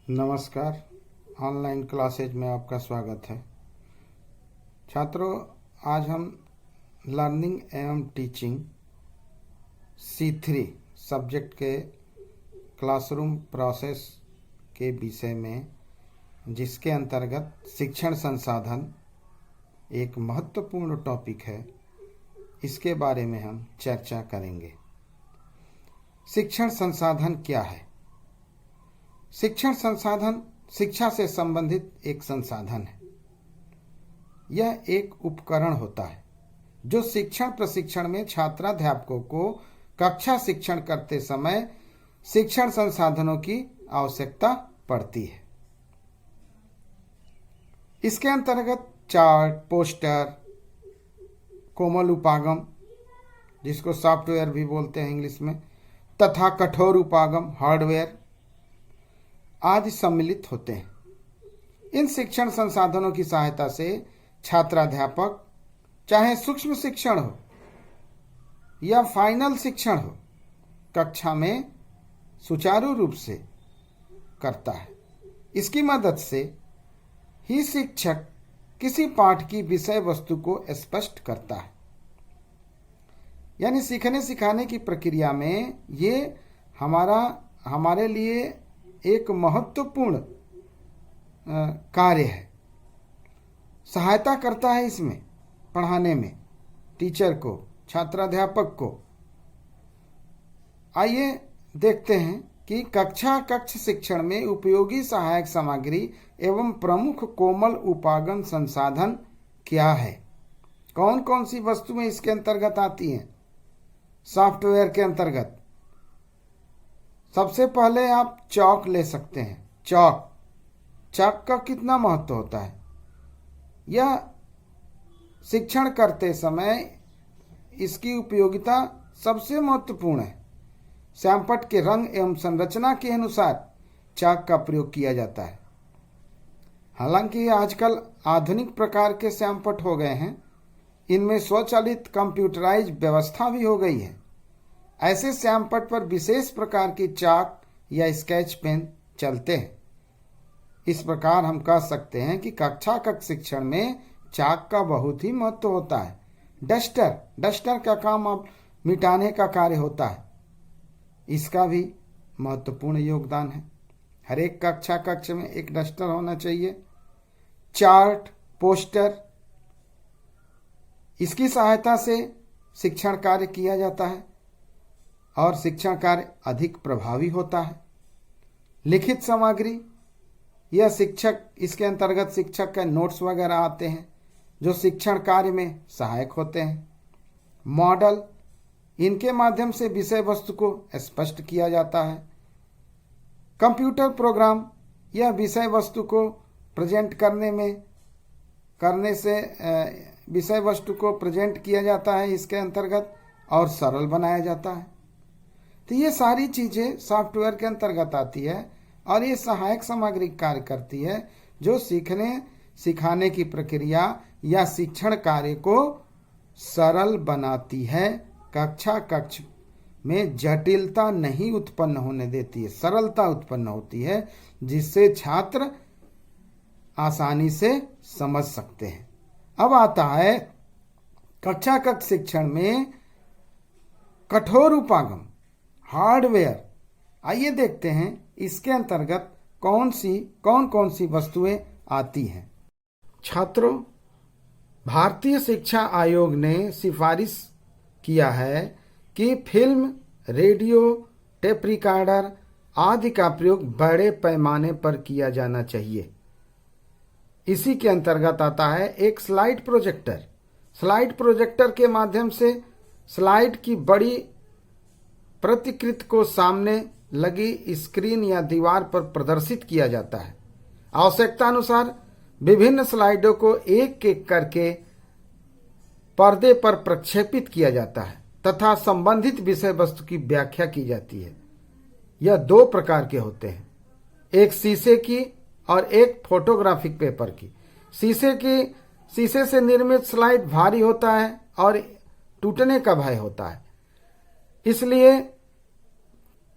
नमस्कार। Online classes में आपका स्वागत है। छात्रों, आज हम लर्निंग एवं टीचिंग C3 सब्जेक्ट के क्लासरूम प्रोसेस के विषय में, जिसके अंतर्गत शिक्षण संसाधन एक महत्वपूर्ण टॉपिक है, इसके बारे में हम चर्चा करेंगे। शिक्षण संसाधन क्या है? शिक्षण संसाधन शिक्षा से संबंधित एक संसाधन है। यह एक उपकरण होता है जो शिक्षण प्रशिक्षण में छात्राध्यापकों को कक्षा शिक्षण करते समय शिक्षण संसाधनों की आवश्यकता पड़ती है। इसके अंतर्गत चार्ट, पोस्टर, कोमल उपागम, जिसको सॉफ्टवेयर भी बोलते हैं इंग्लिश में, तथा कठोर उपागम, हार्डवेयर आदि सम्मिलित होते हैं। इन शिक्षण संसाधनों की सहायता से छात्राध्यापक, चाहे सूक्ष्म शिक्षण हो या फाइनल शिक्षण हो, कक्षा में सुचारू रूप से करता है। इसकी मदद से ही शिक्षक किसी पाठ की विषय वस्तु को स्पष्ट करता है। यानी सीखने सिखाने की प्रक्रिया में ये हमारे लिए एक महत्वपूर्ण कार्य है। सहायता करता है इसमें पढ़ाने में टीचर को, छात्राध्यापक को। आइए देखते हैं कि कक्ष शिक्षण में उपयोगी सहायक सामग्री एवं प्रमुख कोमल उपागम संसाधन क्या है। कौन कौन सी वस्तुएं इसके अंतर्गत आती हैं? सॉफ्टवेयर के अंतर्गत सबसे पहले आप चॉक ले सकते हैं। चॉक का कितना महत्व होता है? यह शिक्षण करते समय इसकी उपयोगिता सबसे महत्वपूर्ण है। श्यामपट्ट के रंग एवं संरचना के अनुसार चॉक का प्रयोग किया जाता है। हालांकि आजकल आधुनिक प्रकार के श्यामपट्ट हो गए हैं, इनमें स्वचालित कंप्यूटराइज व्यवस्था भी हो गई है। ऐसे श्यामपट्ट पर विशेष प्रकार की चाक या स्केच पेन चलते हैं। इस प्रकार हम कह सकते हैं कि कक्ष शिक्षण में चाक का बहुत ही महत्व होता है। डस्टर का काम अब मिटाने का कार्य होता है, इसका भी महत्वपूर्ण योगदान है। हर एक कक्ष में एक डस्टर होना चाहिए। चार्ट, पोस्टर, इसकी सहायता से शिक्षण कार्य किया जाता है और शिक्षण कार्य अधिक प्रभावी होता है। लिखित सामग्री, यह इसके अंतर्गत शिक्षक के नोट्स वगैरह आते हैं जो शिक्षण कार्य में सहायक होते हैं। मॉडल, इनके माध्यम से विषय वस्तु को स्पष्ट किया जाता है। कंप्यूटर प्रोग्राम, यह विषय वस्तु को प्रेजेंट करने से विषय वस्तु को प्रेजेंट किया जाता है इसके अंतर्गत और सरल बनाया जाता है। तो ये सारी चीजें सॉफ्टवेयर के अंतर्गत आती है और ये सहायक सामग्री कार्य करती है जो सीखने सिखाने की प्रक्रिया या शिक्षण कार्य को सरल बनाती है। कक्ष में जटिलता नहीं उत्पन्न होने देती है, सरलता उत्पन्न होती है, जिससे छात्र आसानी से समझ सकते हैं। अब आता है कक्ष शिक्षण में कठोर उपागम, हार्डवेयर। आइए देखते हैं इसके अंतर्गत कौन कौन सी वस्तुएं आती हैं। छात्रों, भारतीय शिक्षा आयोग ने सिफारिश किया है कि फिल्म, रेडियो, टेप रिकॉर्डर आदि का प्रयोग बड़े पैमाने पर किया जाना चाहिए। इसी के अंतर्गत आता है एक स्लाइड प्रोजेक्टर। स्लाइड प्रोजेक्टर के माध्यम से स्लाइड की बड़ी प्रतिकृति को सामने लगी स्क्रीन या दीवार पर प्रदर्शित किया जाता है। आवश्यकता अनुसार विभिन्न स्लाइडों को एक एक करके पर्दे पर प्रक्षेपित किया जाता है तथा संबंधित विषय वस्तु की व्याख्या की जाती है। यह दो प्रकार के होते हैं, एक शीशे की और एक फोटोग्राफिक पेपर की। शीशे से निर्मित स्लाइड भारी होता है और टूटने का भय होता है, इसलिए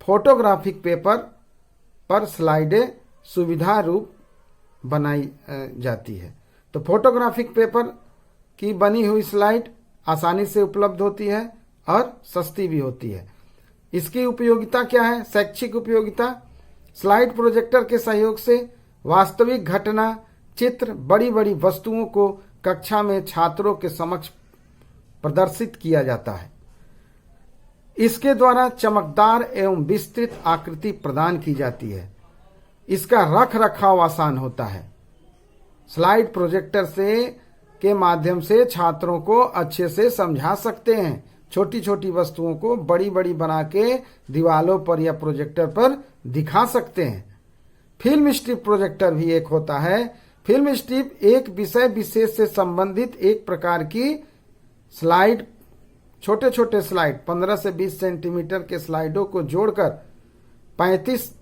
फोटोग्राफिक पेपर पर स्लाइडें सुविधा रूप बनाई जाती है। तो फोटोग्राफिक पेपर की बनी हुई स्लाइड आसानी से उपलब्ध होती है और सस्ती भी होती है। इसकी उपयोगिता क्या है? शैक्षिक उपयोगिता, स्लाइड प्रोजेक्टर के सहयोग से वास्तविक घटना, चित्र, बड़ी बड़ी वस्तुओं को कक्षा में छात्रों के समक्ष प्रदर्शित किया जाता है। इसके द्वारा चमकदार एवं विस्तृत आकृति प्रदान की जाती है। इसका रख रखाव आसान होता है। स्लाइड प्रोजेक्टर के माध्यम से छात्रों को अच्छे से समझा सकते हैं। छोटी छोटी वस्तुओं को बड़ी बड़ी बना के दीवालों पर या प्रोजेक्टर पर दिखा सकते हैं। फिल्म स्ट्रिप प्रोजेक्टर भी एक होता है। फिल्म स्ट्रिप एक विषय विशेष से संबंधित एक प्रकार की स्लाइड, छोटे छोटे स्लाइड 15 से 20 सेंटीमीटर के स्लाइडों को जोड़कर 35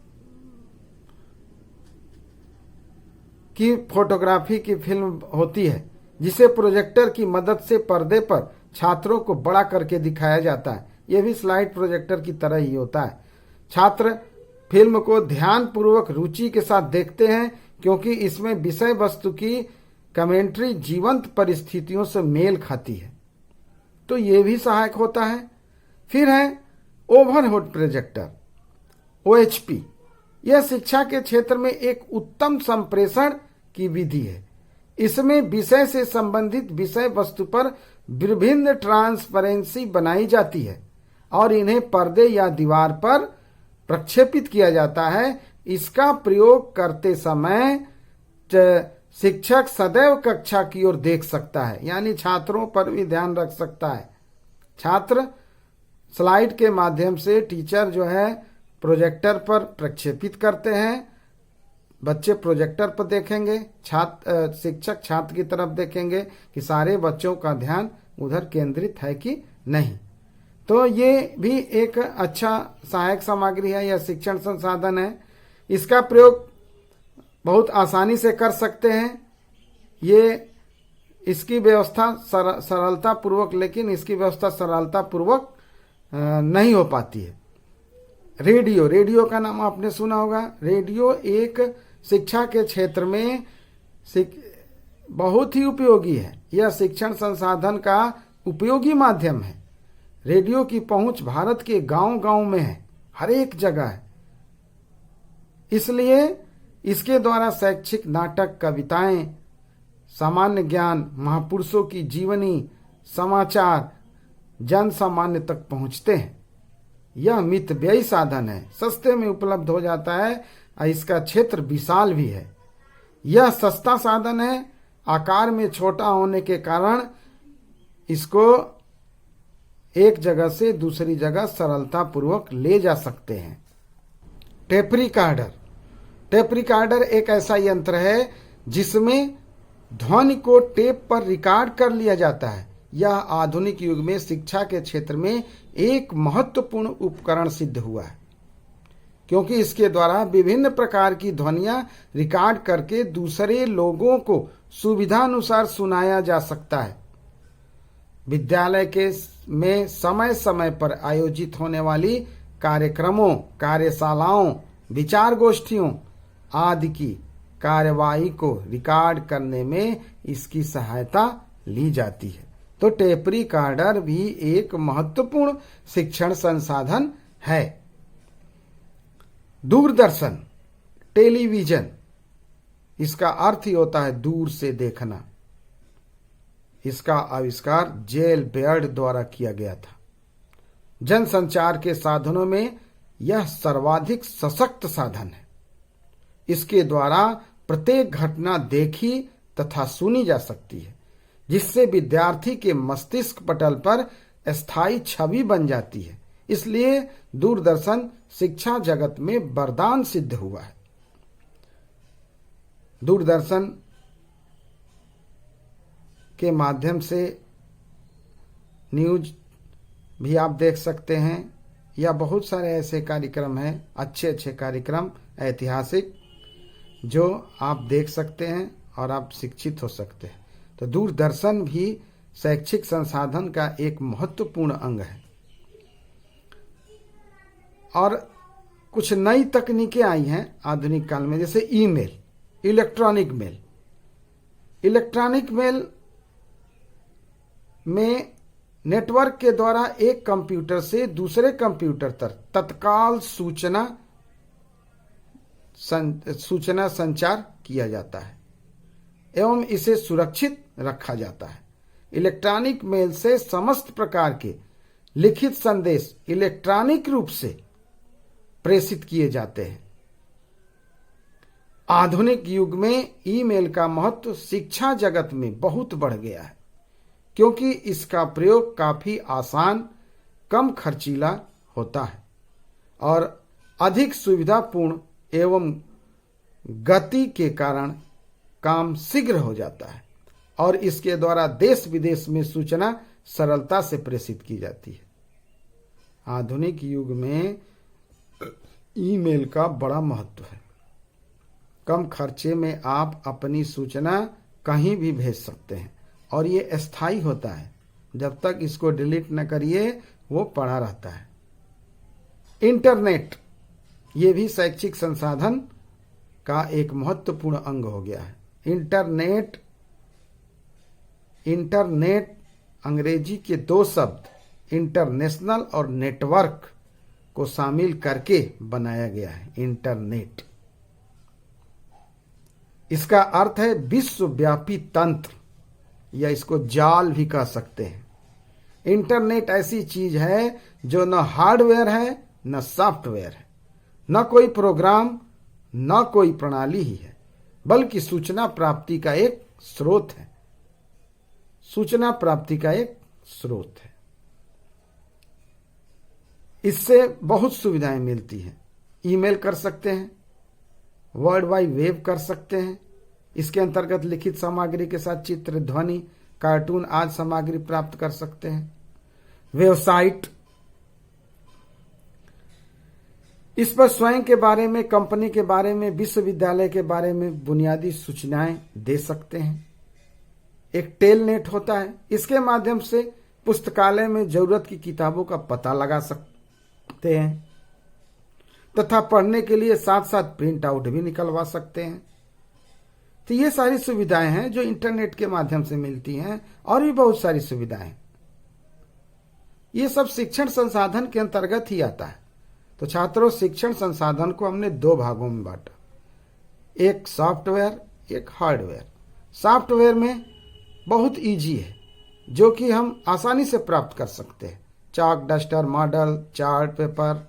की फोटोग्राफी की फिल्म होती है, जिसे प्रोजेक्टर की मदद से पर्दे पर छात्रों को बड़ा करके दिखाया जाता है। यह भी स्लाइड प्रोजेक्टर की तरह ही होता है। छात्र फिल्म को ध्यान पूर्वक रुचि के साथ देखते हैं, क्योंकि इसमें विषय वस्तु की कमेंट्री जीवंत परिस्थितियों से मेल खाती है, तो ये भी सहायक होता है। फिर है ओवरहेड प्रोजेक्टर, OHP। यह शिक्षा के क्षेत्र में एक उत्तम संप्रेषण की विधि है। इसमें विषय से संबंधित विषय वस्तु पर विभिन्न ट्रांसपेरेंसी बनाई जाती है और इन्हें पर्दे या दीवार पर प्रक्षेपित किया जाता है। इसका प्रयोग करते समय शिक्षक सदैव कक्षा की ओर देख सकता है, यानी छात्रों पर भी ध्यान रख सकता है। छात्र स्लाइड के माध्यम से टीचर जो है प्रोजेक्टर पर प्रक्षेपित करते हैं। बच्चे प्रोजेक्टर पर देखेंगे, शिक्षक छात्र की तरफ देखेंगे कि सारे बच्चों का ध्यान उधर केंद्रित है कि नहीं। तो ये भी एक अच्छा सहायक सामग्री है या शिक्षण संसाधन है। इसका प्रयोग बहुत आसानी से कर सकते हैं। ये इसकी व्यवस्था सरलता पूर्वक, लेकिन इसकी व्यवस्था सरलता पूर्वक नहीं हो पाती है। रेडियो का नाम आपने सुना होगा। रेडियो एक शिक्षा के क्षेत्र में बहुत ही उपयोगी है। यह शिक्षण संसाधन का उपयोगी माध्यम है। रेडियो की पहुंच भारत के गांव-गांव में है, हर एक जगह है। इसलिए इसके द्वारा शैक्षिक नाटक, कविताएं, सामान्य ज्ञान, महापुरुषों की जीवनी, समाचार जन सामान्य तक पहुंचते हैं। यह मितव्ययी साधन है, सस्ते में उपलब्ध हो जाता है और इसका क्षेत्र विशाल भी है। यह सस्ता साधन है, आकार में छोटा होने के कारण इसको एक जगह से दूसरी जगह सरलता पूर्वक ले जा सकते हैं। टेप रिकॉर्डर एक ऐसा यंत्र है जिसमें ध्वनि को टेप पर रिकॉर्ड कर लिया जाता है। यह आधुनिक युग में शिक्षा के क्षेत्र में एक महत्वपूर्ण उपकरण सिद्ध हुआ है, क्योंकि इसके द्वारा विभिन्न प्रकार की ध्वनियां रिकॉर्ड करके दूसरे लोगों को सुविधानुसार सुनाया जा सकता है। विद्यालय में समय समय पर आयोजित होने वाली कार्यक्रमों, कार्यशालाओं, विचार गोष्ठियों आदि की कार्यवाही को रिकॉर्ड करने में इसकी सहायता ली जाती है। तो टेप रिकॉर्डर भी एक महत्वपूर्ण शिक्षण संसाधन है। दूरदर्शन, टेलीविजन, इसका अर्थ ही होता है दूर से देखना। इसका आविष्कार जेल बेयर्ड द्वारा किया गया था। जनसंचार के साधनों में यह सर्वाधिक सशक्त साधन है। इसके द्वारा प्रत्येक घटना देखी तथा सुनी जा सकती है, जिससे विद्यार्थी के मस्तिष्क पटल पर स्थायी छवि बन जाती है। इसलिए दूरदर्शन शिक्षा जगत में वरदान सिद्ध हुआ है। दूरदर्शन के माध्यम से न्यूज भी आप देख सकते हैं, या बहुत सारे ऐसे कार्यक्रम हैं, अच्छे अच्छे कार्यक्रम ऐतिहासिक, जो आप देख सकते हैं और आप शिक्षित हो सकते हैं। तो दूरदर्शन भी शैक्षिक संसाधन का एक महत्वपूर्ण अंग है। और कुछ नई तकनीकें आई हैं आधुनिक काल में, जैसे email, electronic mail. Electronic mail में नेटवर्क के द्वारा एक कंप्यूटर से दूसरे कंप्यूटर तक तत्काल सूचना संचार किया जाता है एवं इसे सुरक्षित रखा जाता है। इलेक्ट्रॉनिक मेल से समस्त प्रकार के लिखित संदेश इलेक्ट्रॉनिक रूप से प्रेषित किए जाते हैं। आधुनिक युग में ईमेल का महत्व शिक्षा जगत में बहुत बढ़ गया है, क्योंकि इसका प्रयोग काफी आसान, कम खर्चीला होता है और अधिक सुविधापूर्ण एवं गति के कारण काम शीघ्र हो जाता है और इसके द्वारा देश विदेश में सूचना सरलता से प्रेषित की जाती है। आधुनिक युग में ईमेल का बड़ा महत्व है। कम खर्चे में आप अपनी सूचना कहीं भी भेज सकते हैं और ये अस्थायी होता है, जब तक इसको डिलीट न करिए वो पड़ा रहता है। इंटरनेट ये भी शैक्षिक संसाधन का एक महत्वपूर्ण अंग हो गया है। इंटरनेट अंग्रेजी के दो शब्द इंटरनेशनल और नेटवर्क को शामिल करके बनाया गया है। इंटरनेट, इसका अर्थ है विश्वव्यापी तंत्र, या इसको जाल भी कह सकते हैं। इंटरनेट ऐसी चीज है जो न हार्डवेयर है न सॉफ्टवेयर है, न कोई प्रोग्राम न कोई प्रणाली ही है, बल्कि सूचना प्राप्ति का एक स्रोत है। सूचना प्राप्ति का एक स्रोत है। इससे बहुत सुविधाएं मिलती हैं। ईमेल कर सकते हैं, वर्ल्ड वाइड वेब कर सकते हैं। इसके अंतर्गत लिखित सामग्री के साथ चित्र, ध्वनि, कार्टून आदि सामग्री प्राप्त कर सकते हैं। वेबसाइट, इस पर स्वयं के बारे में, कंपनी के बारे में, विश्वविद्यालय के बारे में बुनियादी सूचनाएं दे सकते हैं। एक टेलनेट होता है, इसके माध्यम से पुस्तकालय में जरूरत की किताबों का पता लगा सकते हैं तथा पढ़ने के लिए साथ साथ प्रिंट आउट भी निकलवा सकते हैं। तो ये सारी सुविधाएं हैं जो इंटरनेट के माध्यम से मिलती हैं, और भी बहुत सारी सुविधाएं। ये सब शिक्षण संसाधन के अंतर्गत ही आता है। तो छात्रों, शिक्षण संसाधन को हमने दो भागों में बांटा, एक सॉफ्टवेयर, एक हार्डवेयर। सॉफ्टवेयर में बहुत इजी है, जो कि हम आसानी से प्राप्त कर सकते हैं। Chalk, duster, model, chart paper,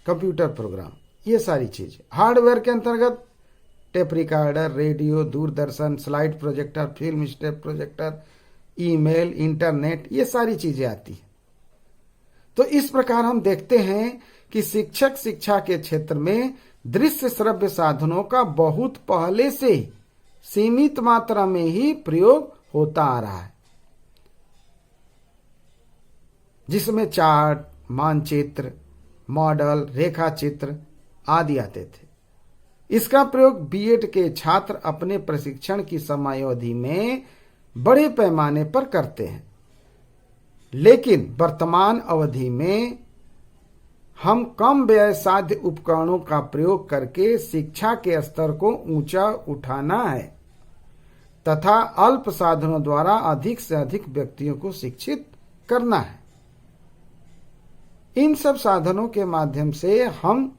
computer program, ये सारी चीज। हार्डवेयर के अंतर्गत टेप रिकॉर्डर, रेडियो, दूरदर्शन, slide projector, film strip projector, email, internet, ये सारी चीजें आती हैं। तो इस प्रकार हम देखते हैं कि शिक्षक शिक्षा के क्षेत्र में दृश्य श्रव्य साधनों का बहुत पहले से ही सीमित मात्रा में ही प्रयोग होता आ रहा है, जिसमें चार्ट, मानचित्र, मॉडल, रेखा चित्र आदि आते थे। इसका प्रयोग बीएड के छात्र अपने प्रशिक्षण की समयावधि में बड़े पैमाने पर करते हैं, लेकिन वर्तमान अवधि में हम कम व्यय साध्य उपकरणों का प्रयोग करके शिक्षा के स्तर को ऊंचा उठाना है तथा अल्प साधनों द्वारा अधिक से अधिक व्यक्तियों को शिक्षित करना है। इन सब साधनों के माध्यम से हम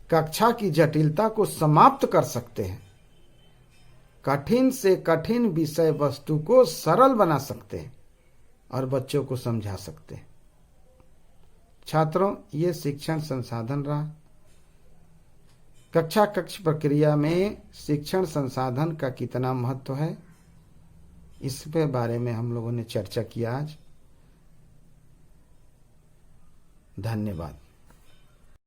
कक्षा की जटिलता को समाप्त कर सकते हैं, कठिन से कठिन विषय वस्तु को सरल बना सकते हैं और बच्चों को समझा सकते हैं। छात्रों, ये शिक्षण संसाधन रहा। कक्षा कक्ष प्रक्रिया में शिक्षण संसाधन का कितना महत्व है, इस पे बारे में हम लोगों ने चर्चा किया आज। धन्यवाद।